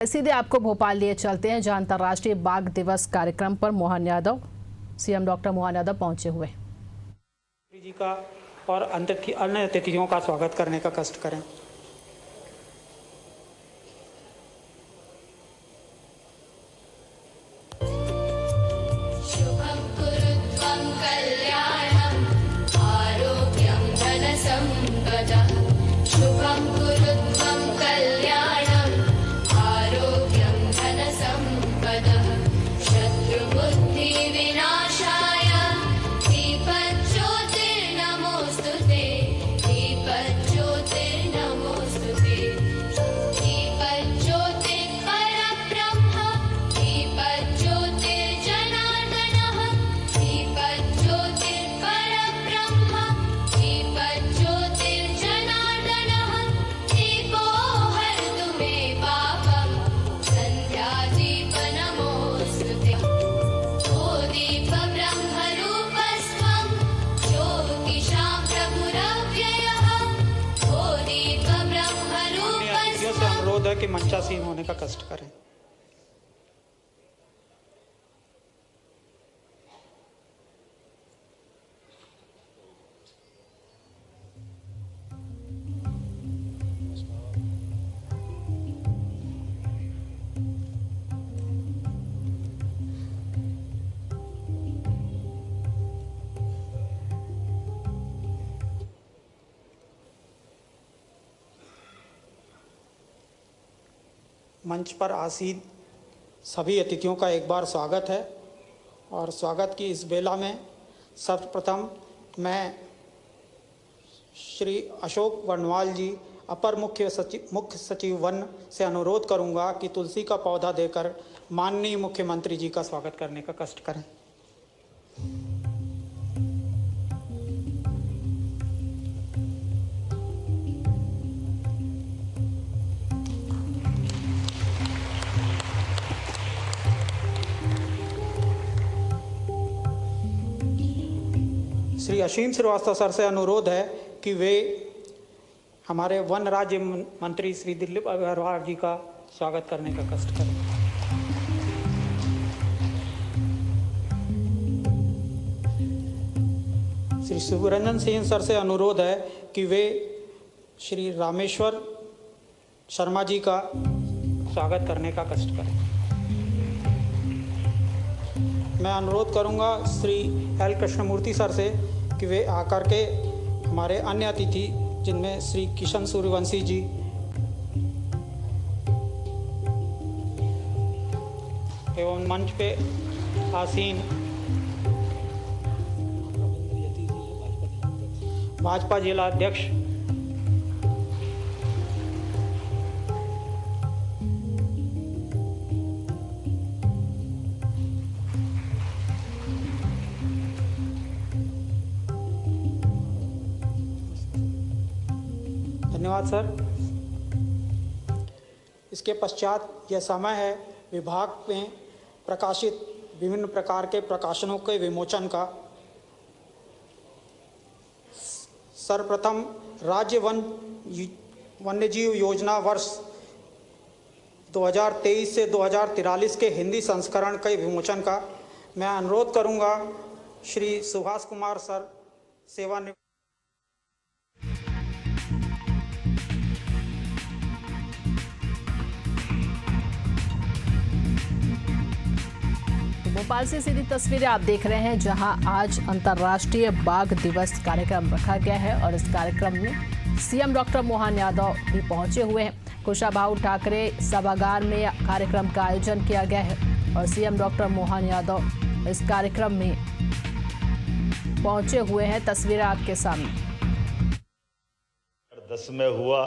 सीधे आपको भोपाल लिए चलते हैं, जहां अंतर्राष्ट्रीय बाघ दिवस कार्यक्रम पर मोहन यादव, सीएम डॉक्टर मोहन यादव पहुंचे हुए जी का और अन्य अतिथियों का स्वागत करने का कष्ट करें। शुभं कुरुत्वं कल्याणं आरोग्यं धनसम्पदः। शुभं कुरुत्वं कल्याणं आरोग्यं धनसम्पदः। शत्रुबुद्धिविनाशाय दीपज्योतिर्नमोऽस्तुते। दीपज्योतिर्नमोऽस्तुते। दीपज्योतिर्परब्रह्म दीपज्योतिर्जनार्दनः। दीपज्योतिर्परब्रह्म दीपज्योतिर्जनार्दनः। दीपो हरतु मे पापं सन्ध्यादीपनमोऽस्तुते। ओ दीपब्रह्मरूपस्त्वं ज्योतिषां प्रभुरव्ययः। ओ अतिथियों से अनुरोध है कि मंचासीन होने का कष्ट करें। मंच पर आसीन सभी अतिथियों का एक बार स्वागत है और स्वागत की इस बेला में सर्वप्रथम मैं श्री अशोक वर्णवाल जी अपर मुख्य सचिव वन से अनुरोध करूंगा कि तुलसी का पौधा देकर माननीय मुख्यमंत्री जी का स्वागत करने का कष्ट करें। श्री असीम श्रीवास्तव सर से अनुरोध है कि वे हमारे वन राज्य मंत्री श्री दिलीप अग्रवाल जी का स्वागत करने का कष्ट करें। श्री सुब्रंजन सिंह सर से अनुरोध है कि वे श्री रामेश्वर शर्मा जी का स्वागत करने का कष्ट करें। मैं अनुरोध करूंगा श्री एल कृष्णमूर्ति सर से कि वे आकर के हमारे अन्य अतिथि जिनमें श्री किशन सूर्यवंशी जी एवं मंच पे आसीन भाजपा जिला अध्यक्ष धन्यवाद सर। इसके पश्चात यह समय है विभाग में प्रकाशित विभिन्न प्रकार के प्रकाशनों के विमोचन का। सर्वप्रथम राज्य वन्यजीव योजना वर्ष 2023 से 2043 के हिंदी संस्करण के विमोचन का मैं अनुरोध करूंगा श्री सुभाष कुमार सर सेवानिवृत्त। भोपाल से सीधी तस्वीरें आप देख रहे हैं, जहां आज अंतर्राष्ट्रीय बाघ दिवस कार्यक्रम रखा गया है और इस कार्यक्रम में सीएम डॉक्टर मोहन यादव भी पहुंचे हुए हैं। कुशाभाऊ ठाकरे सभागार में कार्यक्रम का आयोजन किया गया है और सीएम डॉक्टर मोहन यादव इस कार्यक्रम में पहुंचे हुए हैं। तस्वीरें आपके सामने 10 में हुआ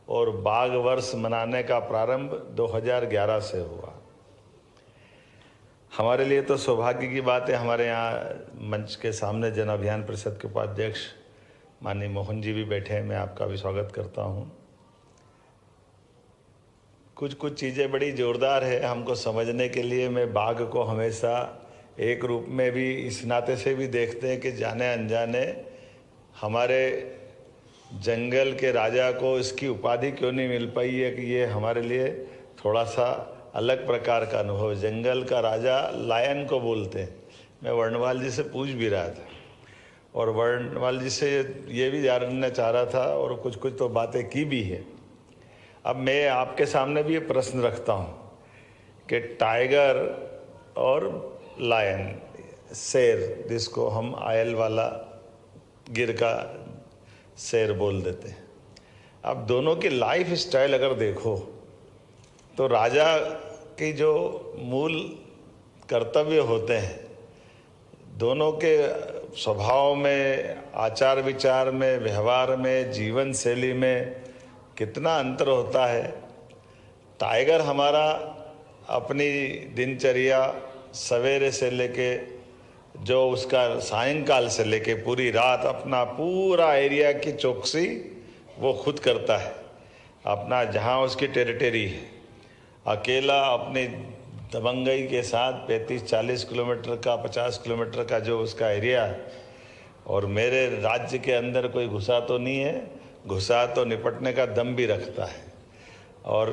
और बाघ वर्ष मनाने का प्रारंभ 2011 से हुआ। हमारे लिए तो सौभाग्य की बात है, हमारे यहाँ मंच के सामने जन अभियान परिषद के उपाध्यक्ष माननीय मोहन जी भी बैठे हैं। मैं आपका भी स्वागत करता हूँ। कुछ चीज़ें बड़ी जोरदार है हमको समझने के लिए। मैं बाघ को हमेशा एक रूप में भी इस नाते से भी देखते हैं कि जाने अनजाने हमारे जंगल के राजा को इसकी उपाधि क्यों नहीं मिल पाई है कि ये हमारे लिए थोड़ा सा अलग प्रकार का अनुभव। जंगल का राजा लायन को बोलते हैं। मैं वर्णवाल जी से पूछ भी रहा था और वर्णवाल जी से ये भी जानना चाह रहा था और कुछ कुछ तो बातें की भी है। अब मैं आपके सामने भी ये प्रश्न रखता हूँ कि टाइगर और लायन, शेर, जिसको हम आयल वाला गिर का शेर बोल देते हैं, अब दोनों की लाइफ स्टाइल अगर देखो तो राजा की जो मूल कर्तव्य होते हैं, दोनों के स्वभाव में, आचार विचार में, व्यवहार में, जीवन शैली में कितना अंतर होता है। टाइगर हमारा अपनी दिनचर्या सवेरे से लेके जो उसका सायंकाल से लेके पूरी रात अपना पूरा एरिया की चौकसी वो खुद करता है। अपना जहाँ उसकी टेरिटरी है, अकेला अपनी दबंगई के साथ 35-40 किलोमीटर का, 50 किलोमीटर का जो उसका एरिया है, और मेरे राज्य के अंदर कोई घुसा तो नहीं है, घुसा तो निपटने का दम भी रखता है और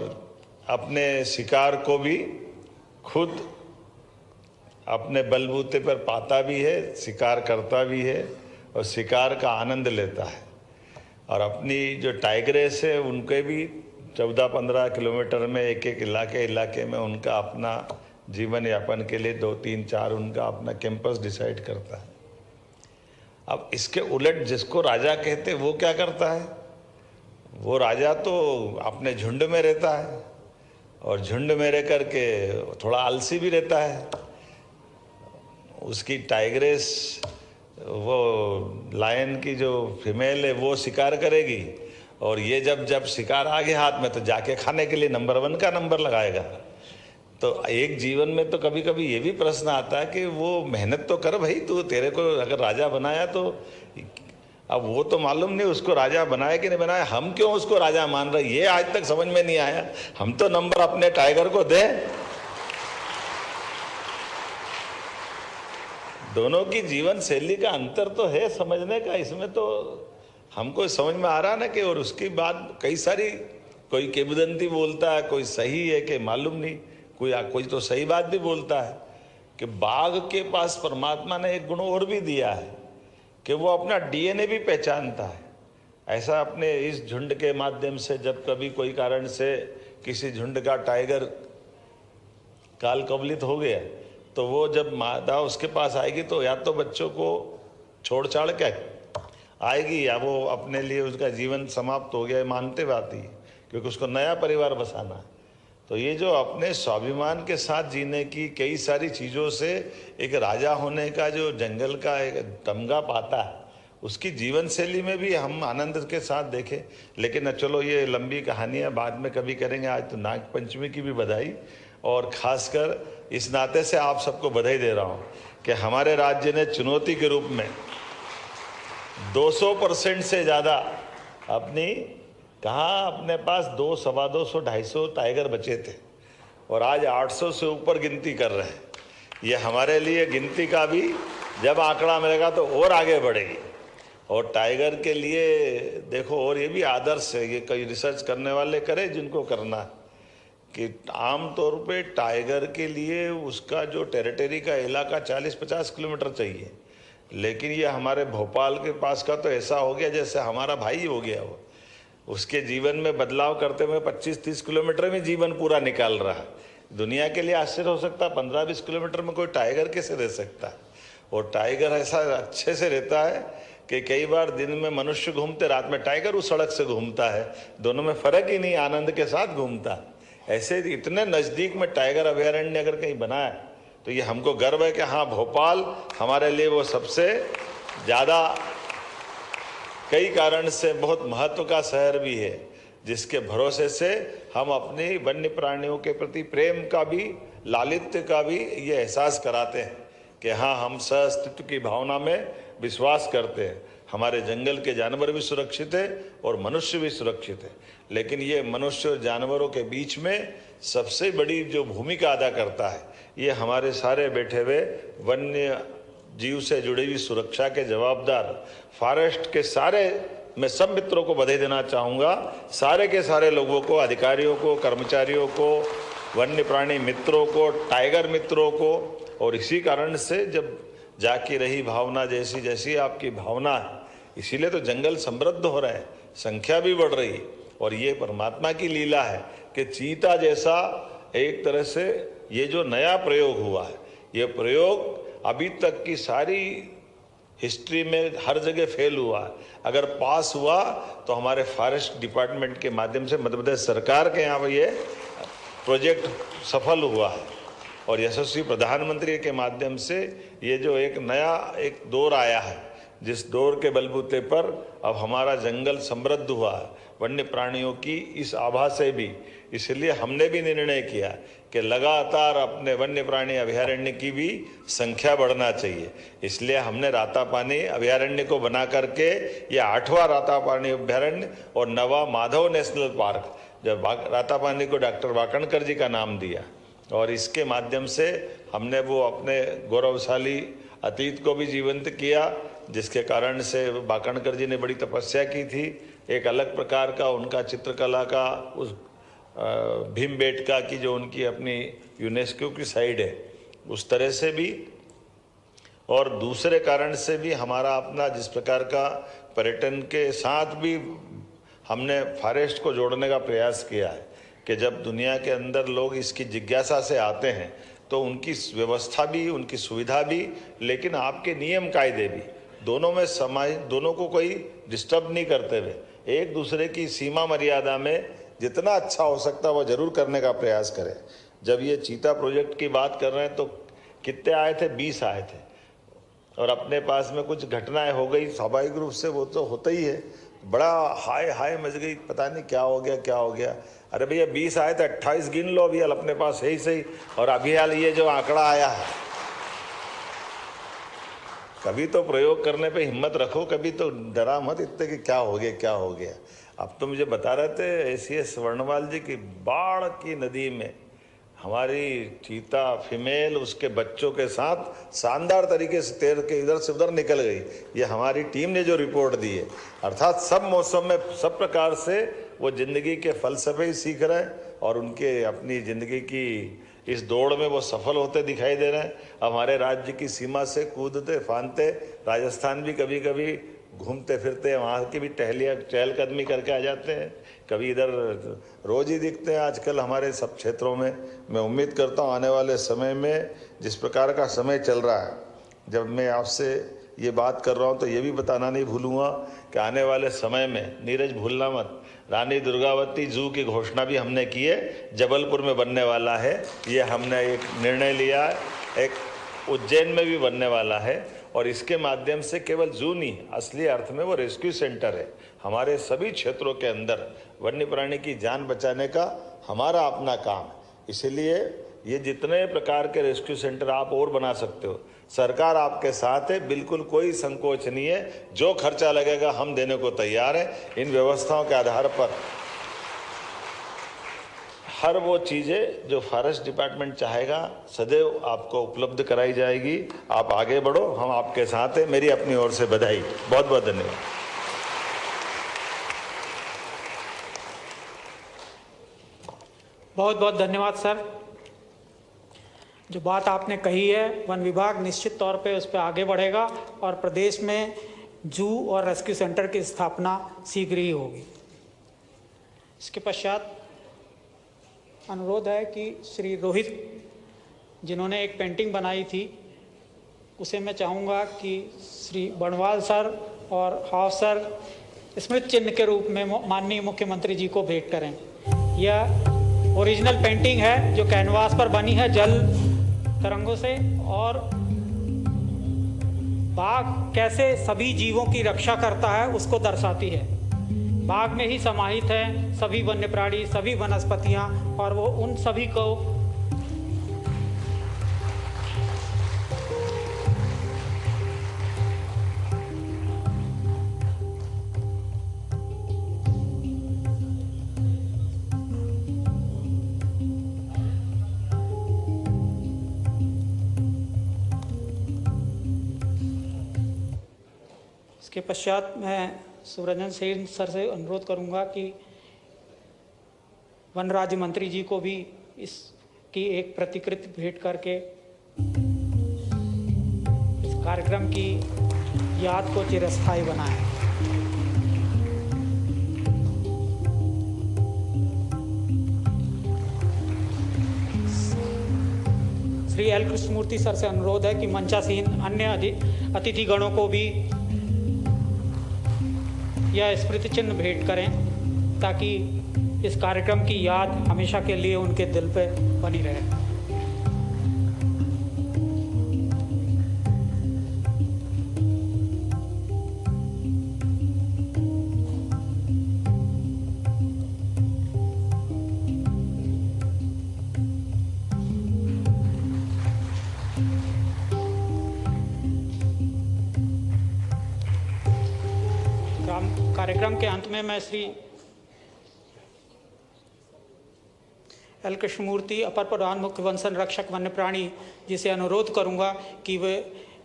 अपने शिकार को भी खुद अपने बलबूते पर पाता भी है, शिकार करता भी है और शिकार का आनंद लेता है। और अपनी जो टाइग्रेस है उनके भी 14-15 किलोमीटर में एक एक इलाके में उनका अपना जीवन यापन के लिए 2-3-4 उनका अपना कैंपस डिसाइड करता है। अब इसके उलट जिसको राजा कहते हैं वो क्या करता है? वो राजा तो अपने झुंड में रहता है और झुंड में रह करके थोड़ा आलसी भी रहता है। उसकी टाइग्रेस, वो लायन की जो फीमेल है वो शिकार करेगी और ये जब शिकार आ गया हाथ में तो जाके खाने के लिए नंबर 1 का नंबर लगाएगा। तो एक जीवन में तो कभी कभी ये भी प्रश्न आता है कि वो मेहनत तो कर भाई, तू, तेरे को अगर राजा बनाया तो अब वो तो मालूम नहीं उसको राजा बनाया कि नहीं बनाया, हम क्यों उसको राजा मान रहे, ये आज तक समझ में नहीं आया। हम तो नंबर अपने टाइगर को दें। दोनों की जीवन शैली का अंतर तो है समझने का, इसमें तो हमको समझ में आ रहा ना कि, और उसकी बात कई सारी, कोई किंवदंती बोलता है, कोई सही है कि मालूम नहीं, कोई तो सही बात भी बोलता है कि बाघ के पास परमात्मा ने एक गुण और भी दिया है कि वो अपना डीएनए भी पहचानता है। ऐसा अपने इस झुंड के माध्यम से जब कभी कोई कारण से किसी झुंड का टाइगर काल कवलित हो गया तो वो जब मादा उसके पास आएगी तो या तो बच्चों को छोड़ छाड़ के आएगी या वो अपने लिए उसका जीवन समाप्त हो गया मानते हुए आती है, क्योंकि उसको नया परिवार बसाना है। तो ये जो अपने स्वाभिमान के साथ जीने की कई सारी चीज़ों से एक राजा होने का जो जंगल का एक तमगा पाता है, उसकी जीवन शैली में भी हम आनंद के साथ देखें। लेकिन चलो ये लंबी कहानियाँ बाद में कभी करेंगे। आज तो नाग पंचमी की भी बधाई, और ख़ासकर इस नाते से आप सबको बधाई दे रहा हूँ कि हमारे राज्य ने चुनौती के रूप में 200% से ज़्यादा अपने पास 200, 250, 250 टाइगर बचे थे और आज 800 से ऊपर गिनती कर रहे हैं। ये हमारे लिए गिनती का भी जब आंकड़ा मिलेगा तो और आगे बढ़ेगी। और टाइगर के लिए देखो, और ये भी आदर्श है, ये कई रिसर्च करने वाले करें जिनको करना है, कि आमतौर पे टाइगर के लिए उसका जो टेरिटरी का इलाका 40-50 किलोमीटर चाहिए, लेकिन ये हमारे भोपाल के पास का तो ऐसा हो गया जैसे हमारा भाई हो गया। वो उसके जीवन में बदलाव करते हुए 25-30 किलोमीटर में जीवन पूरा निकाल रहा है। दुनिया के लिए आश्चर्य हो सकता है 15-20 किलोमीटर में कोई टाइगर कैसे रह सकता है। और टाइगर ऐसा अच्छे से रहता है कि कई बार दिन में मनुष्य घूमते, रात में टाइगर उस सड़क से घूमता है, दोनों में फर्क ही नहीं, आनंद के साथ घूमता है। ऐसे इतने नज़दीक में टाइगर अभयारण्य अगर कहीं बना है तो ये हमको गर्व है कि हाँ, भोपाल हमारे लिए वो सबसे ज़्यादा कई कारण से बहुत महत्व का शहर भी है, जिसके भरोसे से हम अपनी वन्य प्राणियों के प्रति प्रेम का भी, लालित्य का भी ये एहसास कराते हैं कि हाँ, हम सह-अस्तित्व की भावना में विश्वास करते हैं। हमारे जंगल के जानवर भी सुरक्षित है और मनुष्य भी सुरक्षित है। लेकिन ये मनुष्य और जानवरों के बीच में सबसे बड़ी जो भूमिका अदा करता है, ये हमारे सारे बैठे हुए वन्य जीव से जुड़ी हुई सुरक्षा के जवाबदार फॉरेस्ट के सारे मैं सब मित्रों को बधाई देना चाहूँगा, सारे के सारे लोगों को, अधिकारियों को, कर्मचारियों को, वन्य प्राणी मित्रों को, टाइगर मित्रों को। और इसी कारण से जब जाकी रही भावना जैसी जैसी आपकी भावना है, इसीलिए तो जंगल समृद्ध हो रहे हैं, संख्या भी बढ़ रही है। और ये परमात्मा की लीला है कि चीता जैसा एक तरह से ये जो नया प्रयोग हुआ है, ये प्रयोग अभी तक की सारी हिस्ट्री में हर जगह फेल हुआ है। अगर पास हुआ तो हमारे फॉरेस्ट डिपार्टमेंट के माध्यम से मध्य प्रदेश सरकार के यहाँ पर ये प्रोजेक्ट सफल हुआ है और यशस्वी प्रधानमंत्री के माध्यम से ये जो एक नया एक दौर आया है, जिस दौर के बलबूते पर अब हमारा जंगल समृद्ध हुआ है वन्य प्राणियों की इस आभा से भी। इसलिए हमने भी निर्णय किया कि लगातार अपने वन्य प्राणी अभयारण्य की भी संख्या बढ़ना चाहिए। इसलिए हमने रातापानी अभयारण्य को बना करके ये 8वां रातापानी अभयारण्य और 9वां माधव नेशनल पार्क, जब रातापानी को डॉक्टर वाकणकर जी का नाम दिया और इसके माध्यम से हमने वो अपने गौरवशाली अतीत को भी जीवंत किया, जिसके कारण से वाकणकर जी ने बड़ी तपस्या की थी। एक अलग प्रकार का उनका चित्रकला का उस भीमबेटका की जो उनकी अपनी यूनेस्को की साइड है उस तरह से भी, और दूसरे कारण से भी हमारा अपना जिस प्रकार का पर्यटन के साथ भी हमने फॉरेस्ट को जोड़ने का प्रयास किया है कि जब दुनिया के अंदर लोग इसकी जिज्ञासा से आते हैं तो उनकी व्यवस्था भी, उनकी सुविधा भी, लेकिन आपके नियम कायदे भी, दोनों में समाज, दोनों को कोई डिस्टर्ब नहीं करते हुए एक दूसरे की सीमा मर्यादा में जितना अच्छा हो सकता है वो जरूर करने का प्रयास करें। जब ये चीता प्रोजेक्ट की बात कर रहे हैं तो कितने आए थे? 20 आए थे और अपने पास में कुछ घटनाएं हो गई, स्वाभाविक रूप से वो तो होता ही है। बड़ा हाय हाय मच गई, पता नहीं क्या हो गया क्या हो गया। अरे भैया 20 आए थे, 28 गिन लो अभी हाल अपने पास है ही सही। और अभी हाल ये जो आंकड़ा आया है, कभी तो प्रयोग करने पे हिम्मत रखो, कभी तो डरा मत इतने कि क्या हो गया क्या हो गया। अब तो मुझे बता रहे थे ACS वर्णवाल जी की बाढ़ की नदी में हमारी चीता फीमेल उसके बच्चों के साथ शानदार तरीके से तैर के इधर से उधर निकल गई। ये हमारी टीम ने जो रिपोर्ट दी है, अर्थात सब मौसम में सब प्रकार से वो जिंदगी के फलसफे ही सीख रहे हैं और उनके अपनी ज़िंदगी की इस दौड़ में वो सफल होते दिखाई दे रहे हैं। हमारे राज्य की सीमा से कूदते फांदते राजस्थान भी कभी कभी घूमते फिरते वहाँ की भी टहलकदमी करके आ जाते हैं। कभी इधर रोज ही दिखते हैं आजकल हमारे सब क्षेत्रों में। मैं उम्मीद करता हूँ आने वाले समय में जिस प्रकार का समय चल रहा है, जब मैं आपसे ये बात कर रहा हूँ तो ये भी बताना नहीं भूलूंगा कि आने वाले समय में, नीरज भूलना मत, रानी दुर्गावती जू की घोषणा भी हमने की है, जबलपुर में बनने वाला है। ये हमने एक निर्णय लिया है, एक उज्जैन में भी बनने वाला है और इसके माध्यम से केवल जू नहीं, असली अर्थ में वो रेस्क्यू सेंटर है। हमारे सभी क्षेत्रों के अंदर वन्य प्राणी की जान बचाने का हमारा अपना काम है। इसलिए ये जितने प्रकार के रेस्क्यू सेंटर आप और बना सकते हो, सरकार आपके साथ है, बिल्कुल कोई संकोच नहीं है। जो खर्चा लगेगा हम देने को तैयार हैं। इन व्यवस्थाओं के आधार पर हर वो चीज़ें जो फॉरेस्ट डिपार्टमेंट चाहेगा सदैव आपको उपलब्ध कराई जाएगी। आप आगे बढ़ो, हम आपके साथ हैं। मेरी अपनी ओर से बधाई, बहुत बहुत धन्यवाद। बहुत बहुत धन्यवाद सर। जो बात आपने कही है, वन विभाग निश्चित तौर पे उस पर आगे बढ़ेगा और प्रदेश में जू और रेस्क्यू सेंटर की स्थापना शीघ्र ही होगी। इसके पश्चात अनुरोध है कि श्री रोहित जिन्होंने एक पेंटिंग बनाई थी, उसे मैं चाहूँगा कि श्री बणवाल सर और हाफ सर स्मृति चिन्ह के रूप में माननीय मुख्यमंत्री जी को भेंट करें। यह ओरिजिनल पेंटिंग है जो कैनवास पर बनी है जल तरंगों से, और बाघ कैसे सभी जीवों की रक्षा करता है उसको दर्शाती है। बाघ में ही समाहित है सभी वन्य प्राणी, सभी वनस्पतियाँ, और वो उन सभी को इसके पश्चात मैं सुब्रजन सिंह सर से अनुरोध करूंगा कि वन राज्य मंत्री जी को भी इसकी एक प्रतिकृति भेंट करके इस कार्यक्रम की याद को चिरस्थायी बनाएं। श्री एल कृष्णमूर्ति सर से अनुरोध है कि मंचासीन अन्य अतिथिगणों को भी यह स्मृति चिन्ह भेंट करें ताकि इस कार्यक्रम की याद हमेशा के लिए उनके दिल पे बनी रहे। कार्यक्रम के अंत में मैं श्री एल कृष्णमूर्ति अपर प्रधान मुख्य वन संरक्षक वन्य प्राणी जी से अनुरोध करूंगा कि वे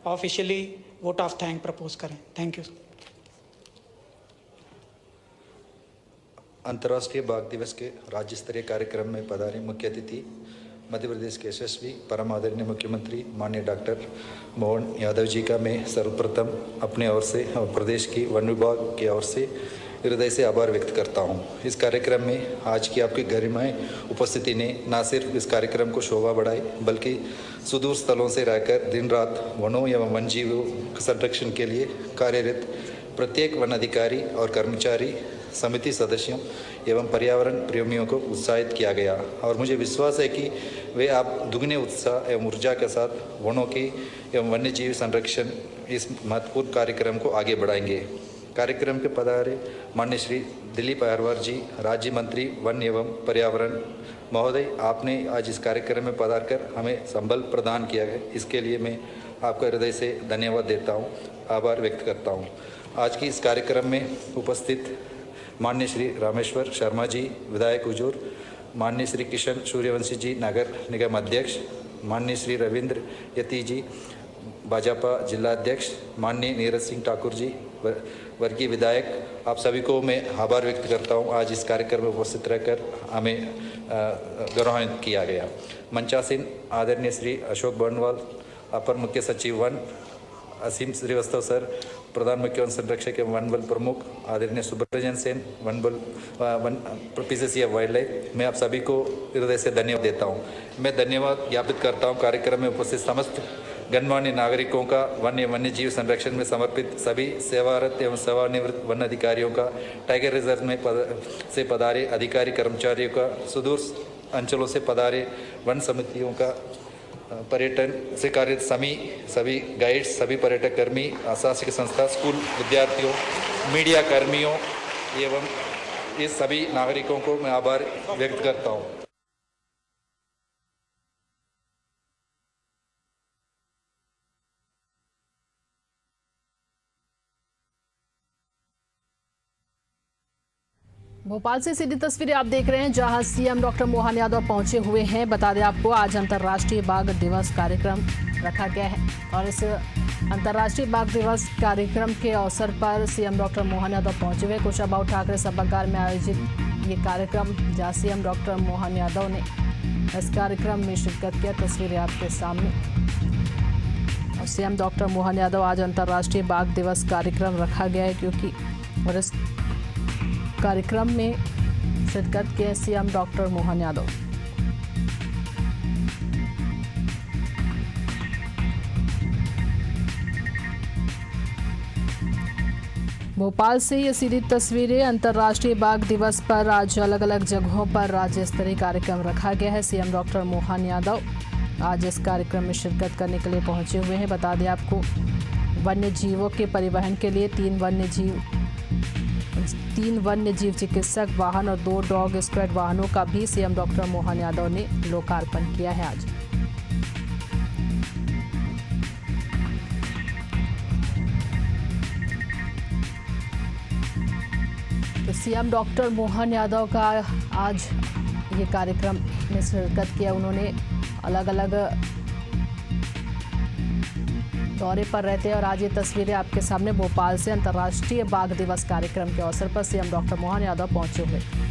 officially vote of thank propose करें। Thank you. अंतर्राष्ट्रीय बाघ दिवस के राज्य स्तरीय कार्यक्रम में पधारे मुख्य अतिथि मध्य प्रदेश के यशस्वी परम आदरणीय मुख्यमंत्री माननीय डॉक्टर मोहन यादव जी का मैं सर्वप्रथम अपने ओर से और प्रदेश की वन विभाग की ओर से हृदय से आभार व्यक्त करता हूं। इस कार्यक्रम में आज की आपकी गरिमामय उपस्थिति ने न सिर्फ इस कार्यक्रम को शोभा बढ़ाई बल्कि सुदूर स्थलों से रहकर दिन रात वनों एवं वन जीवों के संरक्षण के लिए कार्यरत प्रत्येक वन अधिकारी और कर्मचारी, समिति सदस्यों एवं पर्यावरण प्रेमियों को उत्साहित किया गया और मुझे विश्वास है कि वे आप दुगने उत्साह एवं ऊर्जा के साथ वनों की एवं वन्यजीव संरक्षण इस महत्वपूर्ण कार्यक्रम को आगे बढ़ाएंगे। कार्यक्रम के पधारे माननीय श्री दिलीप अहिरवार जी, राज्य मंत्री वन एवं पर्यावरण महोदय, आपने आज इस कार्यक्रम में पधार कर हमें संबल प्रदान किया है, इसके लिए मैं आपका हृदय से धन्यवाद देता हूँ, आभार व्यक्त करता हूँ। आज की इस कार्यक्रम में उपस्थित माननीय श्री रामेश्वर शर्मा जी, विधायक हुजूर, माननीय श्री किशन सूर्यवंशी जी, नगर निगम अध्यक्ष, माननीय श्री रविंद्र यति जी, भाजपा जिला अध्यक्ष, माननीय नीरज सिंह ठाकुर जी, वर्गीय विधायक, आप सभी को मैं आभार व्यक्त करता हूं। आज इस कार्यक्रम में उपस्थित रहकर हमें गौरवान्वित किया गया। मंचासीन आदरणीय श्री अशोक बर्नवाल, अपर मुख्य सचिव वन, असीम श्रीवास्तव सर, प्रधान मुख्य वन संरक्षक एवं वन बल प्रमुख, आदरणीय सुब्रजन सेन, वन PCC ऑफ वाइल्ड लाइफ, मैं आप सभी को हृदय से धन्यवाद देता हूं। मैं धन्यवाद ज्ञापित करता हूं कार्यक्रम में उपस्थित समस्त गणमान्य नागरिकों का, वन्य जीव संरक्षण में समर्पित सभी सेवारत एवं सेवानिवृत्त वन अधिकारियों का, टाइगर रिजर्व में से पधारे अधिकारी कर्मचारियों का, सुदूर अंचलों से पधारे वन समितियों का, पर्यटन से कार्यरत सभी गाइड्स, सभी पर्यटक कर्मी, अशासकीय संस्था, स्कूल विद्यार्थियों, मीडिया कर्मियों एवं इस सभी नागरिकों को मैं आभार व्यक्त करता हूँ। भोपाल से सीधी तस्वीरें आप देख रहे हैं जहां सीएम डॉक्टर मोहन यादव पहुंचे हुए हैं। बता दें आपको, आज अंतर्राष्ट्रीय बाघ दिवस कार्यक्रम रखा गया है और इस अंतर्राष्ट्रीय बाघ दिवस कार्यक्रम के अवसर पर सीएम डॉक्टर मोहन यादव पहुंचे हुए। कुशाभाऊ ठाकरे सभागार में आयोजित ये कार्यक्रम, जहां सीएम डॉक्टर मोहन यादव ने इस कार्यक्रम में शिरकत किया। तस्वीरें आपके सामने। और सीएम डॉक्टर मोहन यादव, आज अंतर्राष्ट्रीय बाघ दिवस कार्यक्रम रखा गया है क्योंकि और इस कार्यक्रम में शिरकत के सीएम डॉक्टर मोहन यादव। भोपाल से ये सीधी तस्वीरें। अंतर्राष्ट्रीय बाघ दिवस पर आज अलग अलग जगहों पर राज्य स्तरीय कार्यक्रम रखा गया है। सीएम डॉक्टर मोहन यादव आज इस कार्यक्रम में शिरकत करने के लिए पहुंचे हुए हैं। बता दें आपको, वन्य जीवों के परिवहन के लिए तीन वन्य जीव चिकित्सक वाहन और 2 डॉग स्क्वाड वाहनों का भी सीएम डॉक्टर मोहन यादव ने लोकार्पण किया है आज। तो सीएम डॉक्टर मोहन यादव का आज ये कार्यक्रम में शिरकत किया। उन्होंने अलग अलग दौरे पर रहते हैं और आज ये तस्वीरें आपके सामने भोपाल से अंतर्राष्ट्रीय बाघ दिवस कार्यक्रम के अवसर पर सीएम डॉक्टर मोहन यादव पहुंचे हुए।